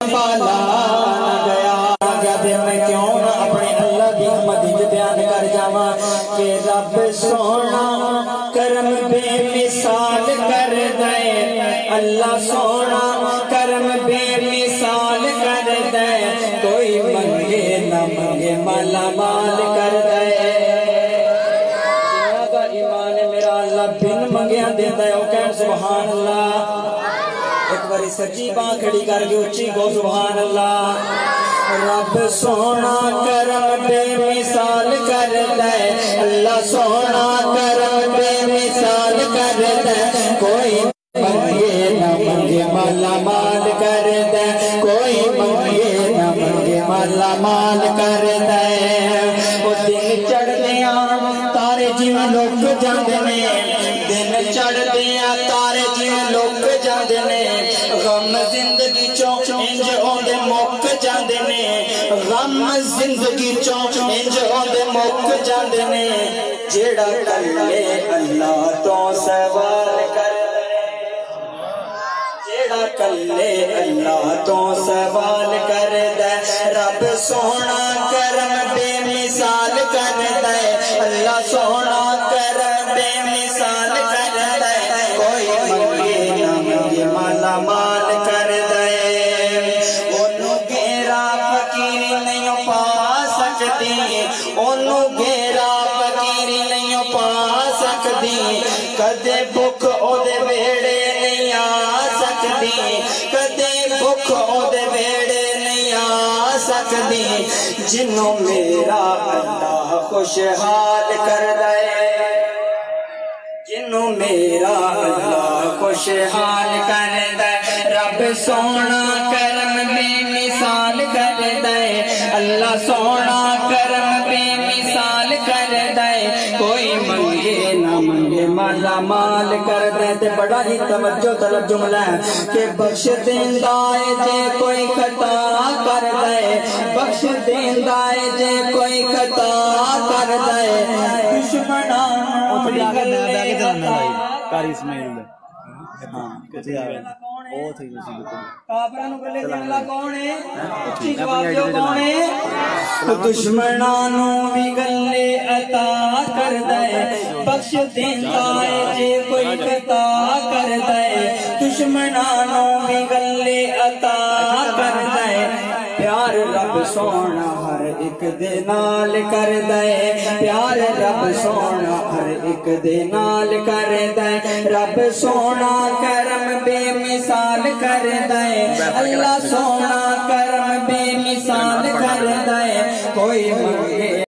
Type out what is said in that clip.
بالا نہ گیا پھر میں کیوں نہ اپنے اللہ دی مدد بیان کر جاواں کہ رب سونا کرم بے مثال کر دے، اللہ سونا کرم بے مثال کر دے، کوئی منگے نہ منگے مالا مال کر دے۔ ایمان میرا اللہ بن منگیا دیتا ہے، وہ کہن سبحان اللہ۔ ایک باری سچی باں کھڑی کر کے اچھی کو سبحان اللہ۔ رب سونا کرم بے مثال کر دے، اللہ سونا کرم بے مثال کر دے، کوئی منگے نہ منگے مالا مال کر دے، کوئی منگے نہ منگے مالا مال کر دے۔ وہ دن چڑھ دیا تارے جیویں لوک جاندے نے، دن چڑھ دیا تارے جیویں لوک جاندے نے، غم زندگی چوں انج اوندے مک جاندے نے، غم زندگی چوں انج اوندے مک جاندے نے، جیڑا کلے اللہ تو سوال کر دے، جیڑا کلے اللہ تو سوال کر دے، رب سونا کرم بے مثال کر دے، اللہ سونا کرم بے مثال کر دے، کوئی منگے نہ منگے مالا مال کر دے۔ انہوں گھیرا فقیری نہیں پا سکتی، انہوں گھیرا فقیری نہیں پا سکتی، کدے بھوک او دے بیڑے نہیں آ سکتی، کدے بھوک او دے بیڑے نہیں آ سکتی، جنوں میرا اللہ خوشحال کر دے، جنوں میرا اللہ خوشحال کر دے، رب سونا کرم بے مثال کر دے، اللہ سونا کرم بے مثال کر دے، کوئی منگے نہ منگے مالا مال کر دے۔ تے بڑا ہی توجہ طلب جملہ ہے کہ بخش دیندا ہے جے کوئی خطا کر دے، بخش دیندا ہے جے کوئی خطا کر دے، دشمناں کاری اسماعیل دے ہاں کتے آوے او تھی اسی بالکل کافراں نوں گلے دین والا کون ہے؟ اچھی جواب دیو کون ہے؟ دشمناں نوں وی گلے عطا کر دے، بخش دیندا ہے جے کوئی خطا کر دے، دشمناں نوں وی گلے عطا کر دے، پیار رب سونا ہر ایک دے نال کر دے، پیار رب سونا ہر ایک دے نال کر دے، رب سونا کرم بے مثال کر دے، اللہ سونا کرم بے مثال کر دے، کوئی منگے